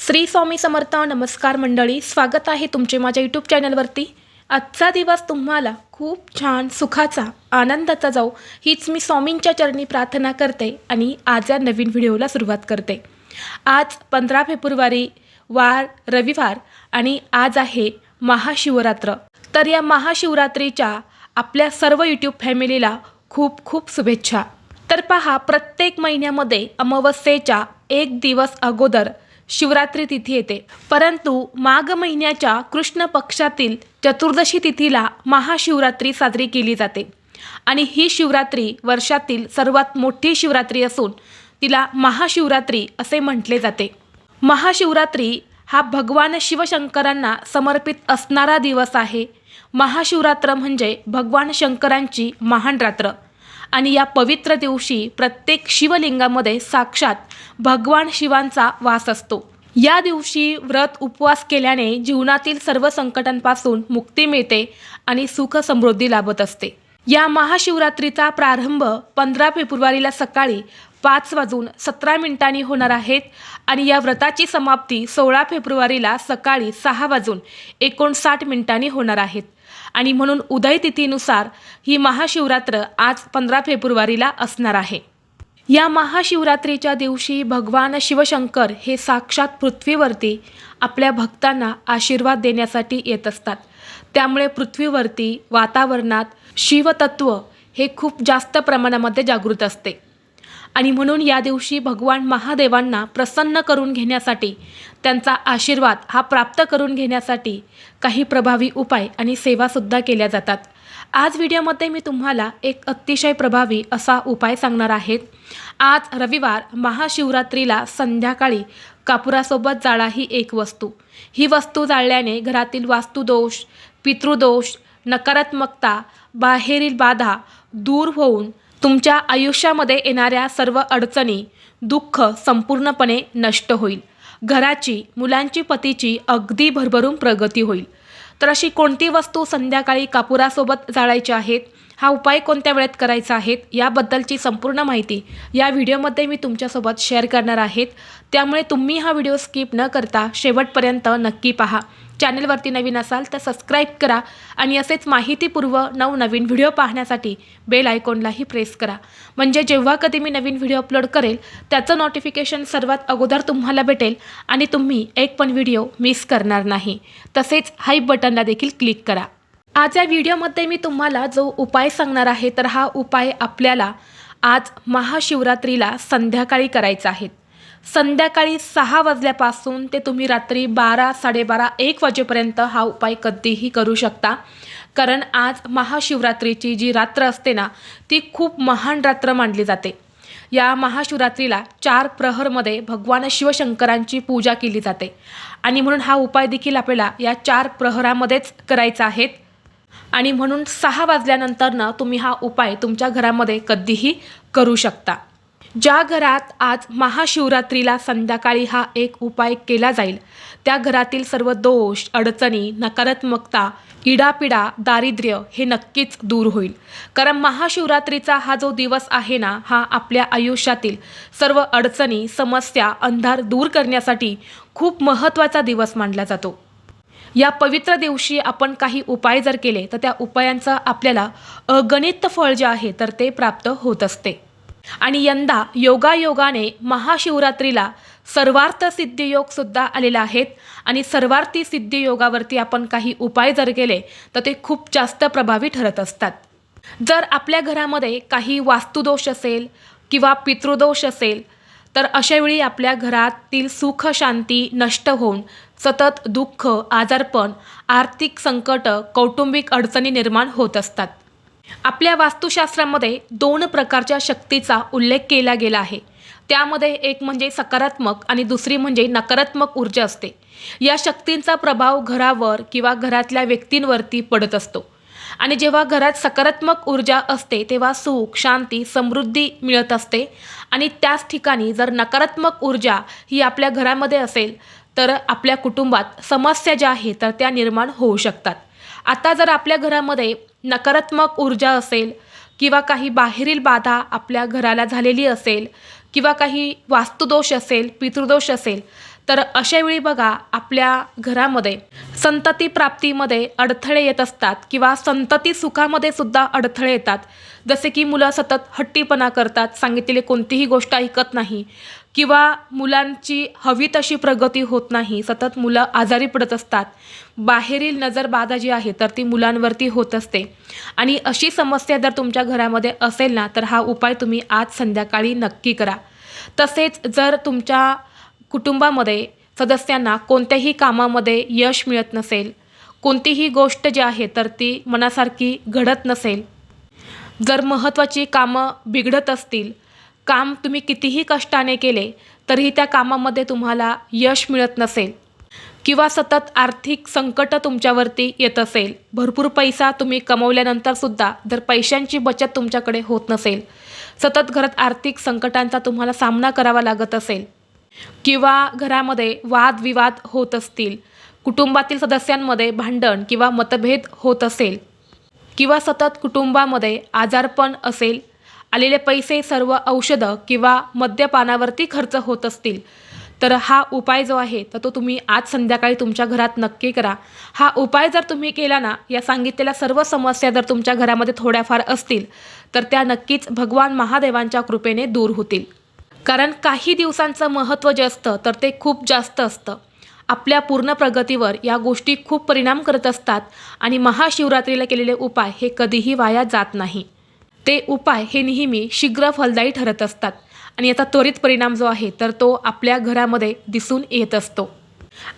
श्री स्वामी समर्थ. नमस्कार मंडळी, स्वागत आहे तुमचे माझ्या यूट्यूब चॅनलवरती. आजचा दिवस तुम्हाला खूप छान सुखाचा आनंदाचा जाऊ हीच मी स्वामींच्या चरणी प्रार्थना करते आणि आज या नवीन व्हिडिओला सुरुवात करते. आज 15 फेब्रुवारी वार रविवार आणि आज आहे महाशिवरात्र. तर या महाशिवरात्रीच्या आपल्या सर्व यूट्यूब फॅमिलीला खूप खूप शुभेच्छा. तर पहा, प्रत्येक महिन्यामध्ये अमावस्येच्या एक दिवस अगोदर शिवरात्री तिथी येते, परंतु माघ महिन्याच्या कृष्ण पक्षातील चतुर्दशी तिथीला महाशिवरात्री साजरी केली जाते आणि ही शिवरात्री वर्षातील सर्वात मोठी शिवरात्री असून तिला महाशिवरात्री असे म्हटले जाते. महाशिवरात्री हा भगवान शिवशंकरांना समर्पित असणारा दिवस आहे. महाशिवरात्र म्हणजे भगवान शंकरांची महान रात्र आणि या पवित्र दिवशी प्रत्येक शिवलिंगामध्ये साक्षात भगवान शिवांचा वास असतो. या दिवशी व्रत उपवास केल्याने जीवनातील सर्व संकटांपासून मुक्ती मिळते आणि सुख समृद्धी लाभत असते. या महाशिवरात्रीचा प्रारंभ 15 फेब्रुवारीला सकाळी 5:17 होणार आहेत आणि या व्रताची समाप्ती 16 फेब्रुवारीला सकाळी 6:59 होणार आहेत आणि म्हणून उदय तिथीनुसार ही महाशिवरात्र आज 15 फेब्रुवारीला असणार आहे. या महाशिवरात्रीच्या दिवशी भगवान शिवशंकर हे साक्षात पृथ्वीवरती आपल्या भक्तांना आशीर्वाद देण्यासाठी येत असतात. त्यामुळे पृथ्वीवरती वातावरणात शिवतत्व हे खूप जास्त प्रमाणामध्ये जागृत असते आणि म्हणून या दिवशी भगवान महादेवांना प्रसन्न करून घेण्यासाठी, त्यांचा आशीर्वाद हा प्राप्त करून घेण्यासाठी काही प्रभावी उपाय आणि सेवासुद्धा केल्या जातात. आज व्हिडिओमध्ये मी तुम्हाला एक अतिशय प्रभावी असा उपाय सांगणार आहे. आज रविवार महाशिवरात्रीला संध्याकाळी कापुरासोबत जाळा ही एक वस्तू. ही वस्तू जाळल्याने घरातील वास्तुदोष, पितृदोष, नकारात्मकता, बाहेरील बाधा दूर होऊन तुमच्या आयुष्यामध्ये येणाऱ्या सर्व अडचणी, दुःख संपूर्णपणे नष्ट होईल. घराची, मुलांची, पतीची अगदी भरभरून प्रगती होईल. तर अशी कोणती वस्तू संध्याकाळी कापुरासोबत जाळायची आहेत, हा उपाय कोणत्या वेळेत करायचा आहे, याबद्दलची संपूर्ण माहिती या व्हिडिओमध्ये मी तुमच्यासोबत शेअर करणार आहे. त्यामुळे तुम्ही हा व्हिडिओ स्किप न करता शेवटपर्यंत नक्की पहा. चॅनलवरती नवीन असाल तर सबस्क्राईब करा आणि असेच माहितीपूर्व नवनवीन व्हिडिओ पाहण्यासाठी बेल आयकॉनलाही प्रेस करा. म्हणजे जेव्हा कधी मी नवीन व्हिडिओ अपलोड करेल त्याचं नोटिफिकेशन सर्वात अगोदर तुम्हाला भेटेल आणि तुम्ही एक पण व्हिडिओ मिस करणार नाही. तसेच हाईप बटनला देखील क्लिक करा. आज या व्हिडिओमध्ये मी तुम्हाला जो उपाय सांगणार आहे तर हा उपाय आपल्याला आज महाशिवरात्रीला संध्याकाळी करायचा आहे. संध्याकाळी 6 वाजल्यापासून ते तुम्ही रात्री 12, 12:30, 1 वाजेपर्यंत हा उपाय कधीही करू शकता. कारण आज महाशिवरात्रीची जी रात्र असते ना, ती खूप महान रात्र मानली जाते. या महाशिवरात्रीला 4 प्रहरमध्ये भगवान शिवशंकरांची पूजा केली जाते आणि म्हणून हा उपाय देखील आपल्याला या 4 प्रहरामध्येच करायचा आहे आणि म्हणून 6 वाजल्यानंतरनं तुम्ही हा उपाय तुमच्या घरामध्ये कधीही करू शकता. ज्या घरात आज महाशिवरात्रीला संध्याकाळी हा एक उपाय केला जाईल त्या घरातील सर्व दोष, अडचणी, नकारात्मकता, इडापिडा, दारिद्र्य हे नक्कीच दूर होईल. कारण महाशिवरात्रीचा हा जो दिवस आहे ना, हा आपल्या आयुष्यातील सर्व अडचणी, समस्या, अंधार दूर करण्यासाठी खूप महत्त्वाचा दिवस मानला जातो. या पवित्र दिवशी आपण काही उपाय जर केले तर त्या उपायांचं आपल्याला अगणित फळ जे आहे तर ते प्राप्त होत असते. आणि यंदा योगायोगाने महाशिवरात्रीला सर्वार्थ सिद्धियोग सुद्धा आलेला आहेत आणि सर्वार्थी सिद्धियोगावरती आपण काही उपाय जर केले तर ते खूप जास्त प्रभावी ठरत असतात. जर आपल्या घरामध्ये काही वास्तुदोष असेल किंवा पितृदोष असेल तर अशावेळी आपल्या घरातील सुख शांती नष्ट होऊन सतत दुःख, आजारपण, आर्थिक संकट, कौटुंबिक अडचणी निर्माण होत असतात. आपल्या वास्तुशास्त्रामध्ये 2 प्रकारच्या शक्तीचा उल्लेख केला गेला आहे. त्यामध्ये एक म्हणजे सकारात्मक आणि दुसरी म्हणजे नकारात्मक ऊर्जा असते. या शक्तींचा प्रभाव घरावर किंवा घरातल्या व्यक्तींवरती पडत असतो आणि जेव्हा घरात सकारात्मक ऊर्जा असते तेव्हा सुख, शांती, समृद्धी मिळत असते आणि त्याच ठिकाणी जर नकारात्मक ऊर्जा ही आपल्या घरामध्ये असेल तर आपल्या कुटुंबात समस्या ज्या आहेत तर त्या निर्माण होऊ शकतात. आता जर आपल्या घरामध्ये नकारात्मक ऊर्जा असेल किंवा काही बाहेरील बाधा आपल्या घराला झालेली असेल किंवा काही वास्तुदोष असेल, पितृदोष असेल तर अशा वेळी बघा आपल्या घरामध्ये संतती प्राप्तीमध्ये अडथळे येत असतात किंवा संतती सुखामध्ये सुद्धा अडथळे येतात. जसे की मुलं सतत हट्टीपणा करतात, सांगितलेली कोणतीही गोष्ट ऐकत नाही किंवा मुलांची हवी तशी प्रगती होत नाही, सतत मुलं आजारी पडत असतात. बाहेरील नजरबाधा जी आहे तर ती मुलांवरती होत असते. आणि अशी समस्या जर तुमच्या घरामध्ये असेल ना, तर हा उपाय तुम्ही आज संध्याकाळी नक्की करा. तसेच जर तुमच्या कुटुंबामध्ये सदस्यांना कोणत्याही कामामध्ये यश मिळत नसेल, कोणतीही गोष्ट जी आहे तर ती मनासारखी घडत नसेल, जर महत्त्वाची कामं बिघडत असतील, काम तुम्ही कितीही कष्टाने केले तरीही त्या कामामध्ये तुम्हाला यश मिळत नसेल किंवा सतत आर्थिक संकट तुमच्यावरती येत असेल, भरपूर पैसा तुम्ही कमवल्यानंतरसुद्धा जर पैशांची बचत तुमच्याकडे होत नसेल, सतत घरात आर्थिक संकटांचा तुम्हाला सामना करावा लागत असेल किंवा घरामध्ये वादविवाद होत असतील, कुटुंबातील सदस्यांमध्ये भांडण किंवा मतभेद होत असेल किंवा सतत कुटुंबामध्ये आजारपण असेल, आलेले पैसे सर्व औषधं किंवा मद्यपानावरती खर्च होत असतील, तर हा उपाय जो आहे तर तो तुम्ही आज संध्याकाळी तुमच्या घरात नक्की करा. हा उपाय जर तुम्ही केला ना, या सांगितलेल्या सर्व समस्या जर तुमच्या घरामध्ये थोड्याफार असतील तर त्या नक्कीच भगवान महादेवांच्या कृपेने दूर होतील. कारण काही दिवसांचं महत्त्व जे असतं तर ते खूप जास्त असतं. आपल्या पूर्ण प्रगतीवर या गोष्टी खूप परिणाम करत असतात आणि महाशिवरात्रीला केलेले उपाय हे कधीही वाया जात नाही. ते उपाय हे नेहमी शीघ्र फलदायी ठरत असतात आणि याचा त्वरित परिणाम जो आहे तर तो आपल्या घरामध्ये दिसून येत असतो.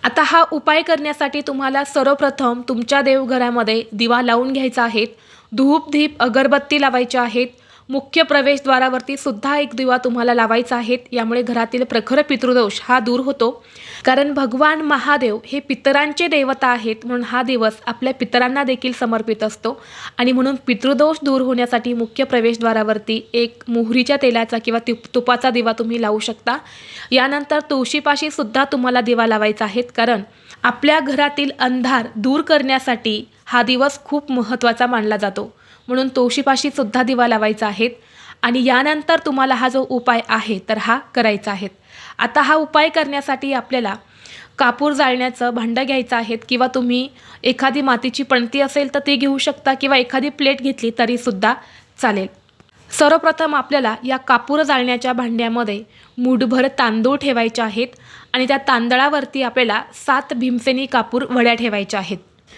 आता हा उपाय करण्यासाठी तुम्हाला सर्वप्रथम तुमच्या देवघरामध्ये दिवा लावून घ्यायचा आहे. धूप दीप अगरबत्ती लावायच्या आहेत. मुख्य प्रवेशद्वारावरती सुद्धा एक दिवा तुम्हाला लावायचा आहे. यामुळे घरातील प्रखर पितृदोष हा दूर होतो. कारण भगवान महादेव हे पितरांचे देवता आहेत, म्हणून हा दिवस आपल्या पितरांना देखील समर्पित असतो. आणि म्हणून पितृदोष दूर होण्यासाठी मुख्य प्रवेशद्वारावरती एक मोहरीच्या तेलाचा किंवा तुपाचा दिवा तुम्ही लावू शकता. यानंतर तुळशीपाशी सुद्धा तुम्हाला दिवा लावायचा आहे. कारण आपल्या घरातील अंधार दूर करण्यासाठी हा दिवस खूप महत्त्वाचा मानला जातो. म्हणून तुळशीपाशी सुद्धा दिवा लावायचा आहे. आणि यानंतर तुम्हाला हा जो उपाय आहे तर हा करायचा आहे. आता हा उपाय करण्यासाठी आपल्याला कापूर जाळण्याचं भांडं घ्यायचं आहे किंवा तुम्ही एखादी मातीची पणती असेल तर ती घेऊ शकता किंवा एखादी प्लेट घेतली तरीसुद्धा चालेल. सर्वप्रथम आपल्याला या कापूर जाळण्याच्या भांड्यामध्ये मूठभर तांदूळ ठेवायचे आहेत आणि त्या तांदळावरती आपल्याला 7 भीमसेनी कापूर वड्या ठेवायच्या आहेत.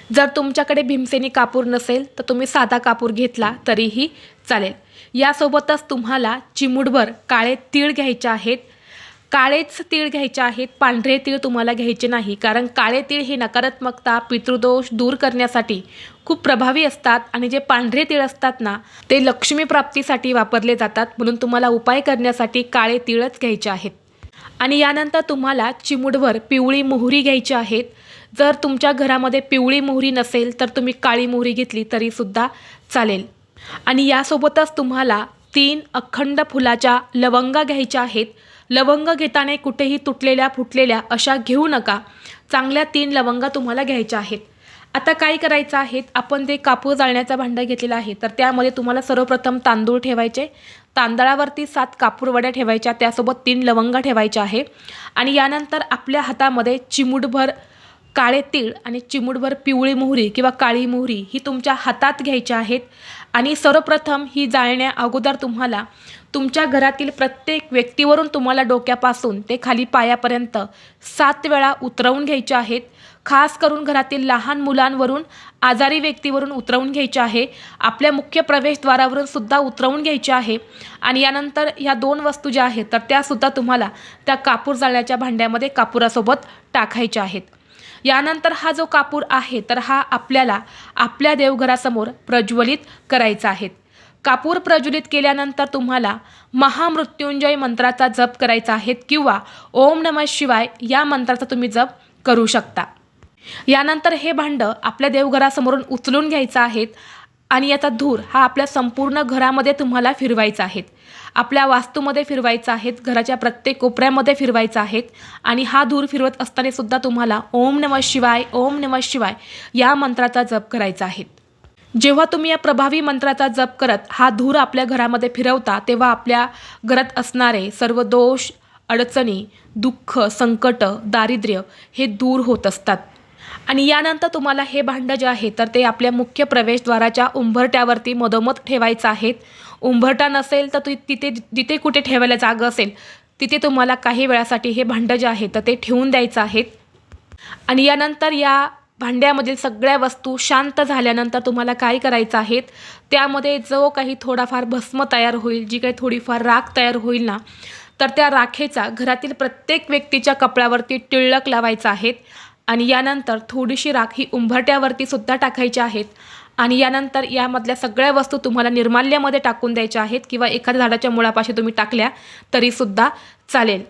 जर तुमच्याकडे भीमसेनी कापूर नसेल तर तुम्ही साधा कापूर घेतला तरीही चालेल. यासोबतच तुम्हाला चिमूटभर काळे तीळ घ्यायचे आहेत. काळेच तीळ घ्यायचे आहेत, पांढरे तीळ तुम्हाला घ्यायचे नाही. कारण काळे तीळ हे नकारात्मकता पितृदोष दूर करण्यासाठी खूप प्रभावी असतात आणि जे पांढरे तीळ असतात ना ते लक्ष्मी प्राप्तीसाठी वापरले जातात. म्हणून तुम्हाला उपाय करण्यासाठी काळे तीळच घ्यायचे आहेत. आणि यानंतर तुम्हाला चिमूटभर पिवळी मोहरी घ्यायची आहेत. जर तुमच्या घरामध्ये पिवळी मोहरी नसेल तर तुम्ही काळी मोहरी घेतली तरीसुद्धा चालेल. आणि यासोबतच तुम्हाला 3 अखंड फुलाच्या लवंगा घ्यायच्या आहेत. लवंग घेताना कुठेही तुटलेल्या फुटलेल्या अशा घेऊ नका. चांगल्या 3 लवंगा तुम्हाला घ्यायच्या आहेत. आता काय करायचं आहे, आपण ते कापूर जाळण्याचा भांडं घेतलेला आहे तर त्यामध्ये तुम्हाला सर्वप्रथम तांदूळ ठेवायचे. तांदळावरती 7 कापूर वड्या ठेवायच्या, त्यासोबत 3 लवंगा ठेवायच्या आहे. आणि यानंतर आपल्या हातामध्ये चिमूटभर काळे तीळ आणि चिमूटभर पिवळी मोहरी किंवा काळी मोहरी ही तुमच्या हातात घ्यायची आहेत. आणि सर्वप्रथम ही जाळण्या अगोदर तुम्हाला तुमच्या घरातील प्रत्येक व्यक्तीवरून तुम्हाला डोक्यापासून ते खाली पायापर्यंत 7 वेळा उतरवून घ्यायचे आहेत. खास करून घरातील लहान मुलांवरून, आजारी व्यक्तीवरून उतरवून घ्यायचे आहे. आपल्या मुख्य प्रवेशद्वारावरून सुद्धा उतरवून घ्यायचे आहे. आणि यानंतर ह्या 2 वस्तू ज्या आहेत तर त्यासुद्धा तुम्हाला त्या कापूर जाळण्याच्या भांड्यामध्ये कापुरासोबत टाकायच्या आहेत. यानंतर हा जो कापूर आहे तर हा आपल्याला आपल्या देवघरासमोर प्रज्वलित करायचा आहे. कापूर प्रज्वलित केल्यानंतर तुम्हाला महामृत्युंजय मंत्राचा जप करायचा आहे किंवा ओम नमः शिवाय या मंत्राचा तुम्ही जप करू शकता. यानंतर हे भांडं आपल्या देवघरासमोरून उचलून घ्यायचं आहे आणि याचा धूर हा आपल्या संपूर्ण घरामध्ये तुम्हाला फिरवायचा आहे. आपल्या वास्तूमध्ये फिरवायचा आहे, घराच्या प्रत्येक कोपऱ्यामध्ये फिरवायचा आहे. आणि हा धूर फिरवत असताना सुद्धा तुम्हाला ओम नमः शिवाय ओम नमः शिवाय या मंत्राचा जप करायचा आहे. जेव्हा तुम्ही या प्रभावी मंत्राचा जप करत हा धूर आपल्या घरामध्ये फिरवता तेव्हा आपल्या घरात असणारे सर्व दोष अडचणी, दुःख, संकट, दारिद्र्य हे दूर होत असतात. आणि यानंतर तुम्हाला हे भांडं जे आहे तर ते आपल्या मुख्य प्रवेशद्वाराच्या उंबरठ्यावरती मधोमध ठेवायचं आहे. उंबरठा नसेल तर तिथे जिथे कुठे ठेवायला जागा असेल तिथे तुम्हाला काही वेळासाठी हे भांडं जे आहे तर ते ठेवून द्यायचं आहे. आणि यानंतर या भांड्यामधील सगळ्या वस्तू शांत झाल्यानंतर तुम्हाला काय करायचं आहे, त्यामध्ये जो काही थोडाफार भस्म तयार होईल, जी काही थोडीफार राख तयार होईल ना, तर त्या राखेचा घरातील प्रत्येक व्यक्तीच्या कपड्यावरती टिळक लावायचा आहे. आणि यानंतर थोडीशी राख ही उंबरठ्यावरती सुद्धा टाकायची आहेत. आणि यानंतर यामधल्या सगळ्या वस्तू तुम्हाला निर्माल्यामध्ये टाकून द्यायच्या आहेत किंवा एखाद्या झाडाच्या मुळापाशी तुम्ही टाकल्या तरीसुद्धा चालेल.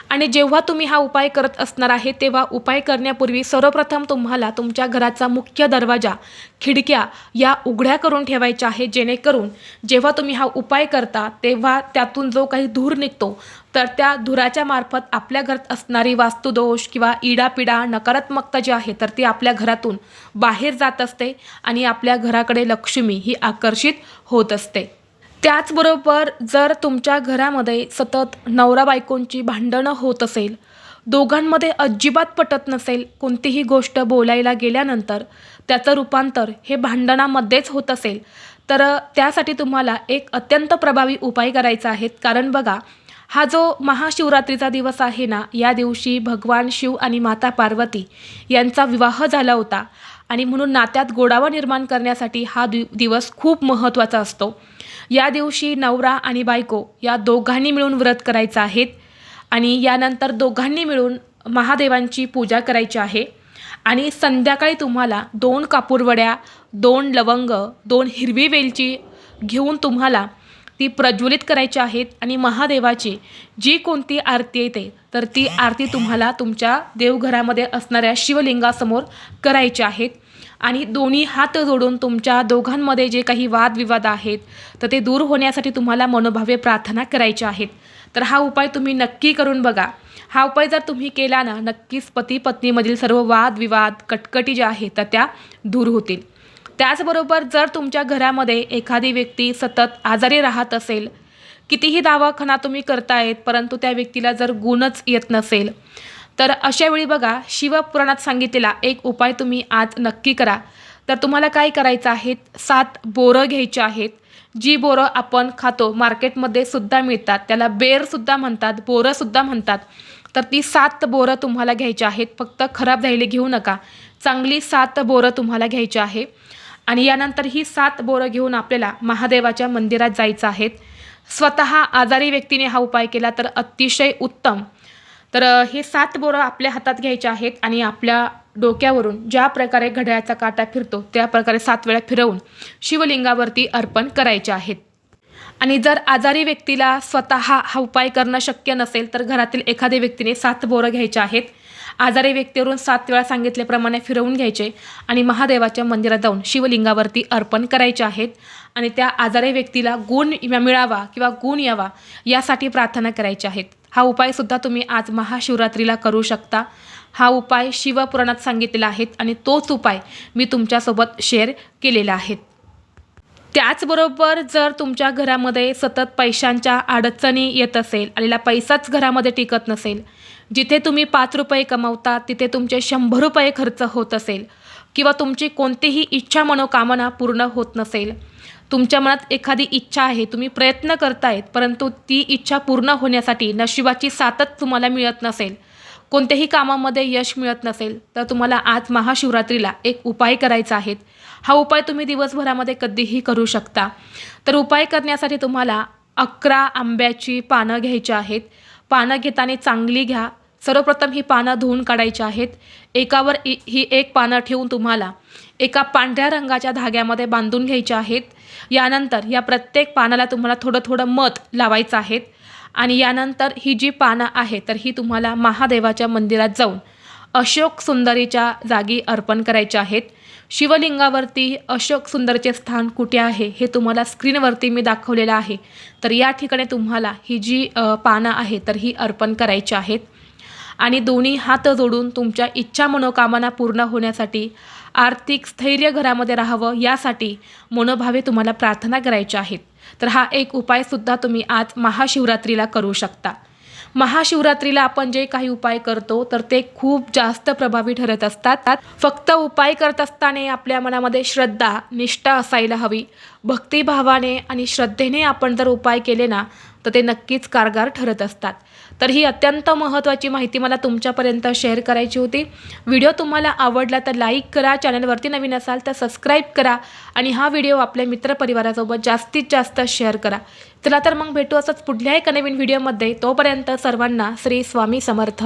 आणि जेव्हा तुम्ही हा उपाय करत असणार आहे तेव्हा उपाय करण्यापूर्वी सर्वप्रथम तुम्हाला तुमच्या घराचा मुख्य दरवाजा, खिडक्या या उघड्या करून ठेवायच्या आहे, जेणेकरून जेव्हा तुम्ही हा उपाय करता तेव्हा त्यातून जो काही धूर निघतो तर त्या धुराच्या मार्फत आपल्या घरात असणारी वास्तुदोष किंवा इडापिडा, नकारात्मकता जी आहे तर ती आपल्या घरातून बाहेर जात असते आणि आपल्या घराकडे लक्ष्मी ही आकर्षित होत असते. त्याचबरोबर जर तुमच्या घरामध्ये सतत नवरा बायकोंची भांडणं होत असेल, दोघांमध्ये अजिबात पटत नसेल, कोणतीही गोष्ट बोलायला गेल्यानंतर त्याचं रूपांतर हे भांडणामध्येच होत असेल, तर त्यासाठी तुम्हाला एक अत्यंत प्रभावी उपाय करायचा आहे. कारण बघा, हा जो महाशिवरात्रीचा दिवस आहे ना, या दिवशी भगवान शिव आणि माता पार्वती यांचा विवाह झाला होता आणि म्हणून नात्यात गोडावा निर्माण करण्यासाठी हा दिवस खूप महत्त्वाचा असतो. या दिवशी नवरा आणि बायको या दोघांनी मिळून व्रत करायचं आहे आणि यानंतर दोघांनी मिळून महादेवांची पूजा करायची आहे. आणि संध्याकाळी तुम्हाला 2 कापूरवड्या, 2 लवंग, 2 हिरवी वेलची घेऊन तुम्हाला ती प्रज्वलित करायची आहेत आणि महादेवाची जी कोणती आरती येते तर ती आरती तुम्हाला तुमच्या देवघरामध्ये असणाऱ्या शिवलिंगासमोर करायची आहेत. आणि दोन्ही हात जोडून तुमच्या दोघांमध्ये जे काही वादविवाद आहेत तर ते दूर होण्यासाठी तुम्हाला मनोभावे प्रार्थना करायच्या आहेत. तर हा उपाय तुम्ही नक्की करून बघा. हा उपाय जर तुम्ही केला ना, नक्कीच पती पत्नीमधील सर्व वादविवाद, कटकटी ज्या आहेत तर त्या दूर होतील. त्याचबरोबर जर तुमच्या घरामध्ये एखादी व्यक्ती सतत आजारी राहत असेल, कितीही दवाखाना तुम्ही करतायत परंतु त्या व्यक्तीला जर गुणच येत नसेल, तर अशा वेळी बघा, शिवपुराणात सांगितलेला एक उपाय तुम्ही आज नक्की करा. तर तुम्हाला काय करायचं आहे, 7 बोरं घ्यायची आहेत. जी बोरं आपण खातो, मार्केटमध्ये सुद्धा मिळतात, त्याला बेरसुद्धा म्हणतात, बोरंसुद्धा म्हणतात. तर ती 7 बोरं तुम्हाला घ्यायची आहेत. फक्त खराब झालेली घेऊ नका, चांगली 7 बोरं तुम्हाला घ्यायची आहे. आणि यानंतर ही 7 बोरं घेऊन आपल्याला महादेवाच्या मंदिरात जायचं आहे. स्वतः आजारी व्यक्तीने हा उपाय केला तर अतिशय उत्तम. तर हे 7 बोरं आपल्या हातात घ्यायचे आहेत आणि आपल्या डोक्यावरून ज्या प्रकारे घड्याळाचा काटा फिरतो त्या प्रकारे 7 वेळा फिरवून शिवलिंगावरती अर्पण करायचे आहेत. आणि जर आजारी व्यक्तीला स्वतः हा उपाय करणं शक्य नसेल तर घरातील एखाद्या व्यक्तीने 7 बोरं घ्यायचे आहेत. आजारी व्यक्तीवरून 7 वेळा सांगितल्याप्रमाणे फिरवून घ्यायचे आणि महादेवाच्या मंदिरात जाऊन शिवलिंगावरती अर्पण करायचे आहेत. आणि त्या आजारी व्यक्तीला गुण मिळावा किंवा गुण यावा यासाठी प्रार्थना करायची आहेत. हा उपायसुद्धा तुम्ही आज महाशिवरात्रीला करू शकता. हा उपाय शिवपुराणात सांगितलेला आहे आणि तोच उपाय मी तुमच्यासोबत शेअर केलेला आहे. त्याचबरोबर जर तुमच्या घरामध्ये सतत पैशांच्या अडचणी येत असेल, आलेला पैसाच घरामध्ये टिकत नसेल, जिथे तुम्ही 5 रुपये कमवता तिथे तुमचे 100 रुपये खर्च होत असेल किंवा तुमची कोणतीही इच्छा मनोकामना पूर्ण होत नसेल, तुमच्या मनात एखादी इच्छा आहे, तुम्ही प्रयत्न करतायत परंतु ती इच्छा पूर्ण होण्यासाठी नशिबाची साथच तुम्हाला मिळत नसेल, कोणत्याही कामामध्ये यश मिळत नसेल, तर तुम्हाला आज महाशिवरात्रीला एक उपाय करायचा आहे. हा उपाय तुम्ही दिवसभरामध्ये कधीही करू शकता. तर उपाय करण्यासाठी तुम्हाला 11 आंब्याची पानं घ्यायची आहेत. पानं घेताना चांगली घ्या. सर्वप्रथम ही पानं धुवून काढायची आहेत. एकावर ही एक पानं ठेवून तुम्हाला एका पांढऱ्या रंगाच्या धाग्यामध्ये बांधून घ्यायच्या आहेत. यानंतर या प्रत्येक पानाला तुम्हाला थोडं थोडं मध लावायचं आहे. आणि यानंतर ही जी पानं आहे तर ही तुम्हाला महादेवाच्या मंदिरात जाऊन अशोक सुंदरीच्या जागी अर्पण करायचे आहेत. शिवलिंगावरती अशोक सुंदरचे स्थान कुठे आहे हे तुम्हाला स्क्रीनवरती मी दाखवलेलं आहे. तर या ठिकाणी तुम्हाला ही जी पानं आहे तर ही अर्पण करायची आहेत. आणि दोन्ही हात जोडून तुमच्या इच्छा मनोकामना पूर्ण होण्यासाठी, आर्थिक स्थैर्य घरामध्ये राहावं यासाठी मनोभावे तुम्हाला प्रार्थना करायच्या आहेत. तर हा एक उपायसुद्धा तुम्ही आज महाशिवरात्रीला करू शकता. महाशिवरात्रीला आपण जे काही उपाय करतो तर ते खूप जास्त प्रभावी ठरत असतात. फक्त उपाय करत असताना आपल्या मनामध्ये श्रद्धा, निष्ठा असायला हवी. भक्तिभावाने आणि श्रद्धेने आपण जर उपाय केले ना तर ते नक्कीच कारगर ठरत असतात. तर ही अत्यंत महत्त्वाची माहिती मला तुमच्यापर्यंत शेअर करायची होती. व्हिडिओ तुम्हाला आवडला तर लाईक करा, चॅनलवरती नवीन असाल तर सबस्क्राईब करा आणि हा व्हिडिओ आपल्या मित्रपरिवारासोबत जास्तीत जास्त शेअर करा. चला तर मग भेटू असंच पुढल्या एका नवीन व्हिडिओमध्ये. तोपर्यंत सर्वांना श्री स्वामी समर्थ.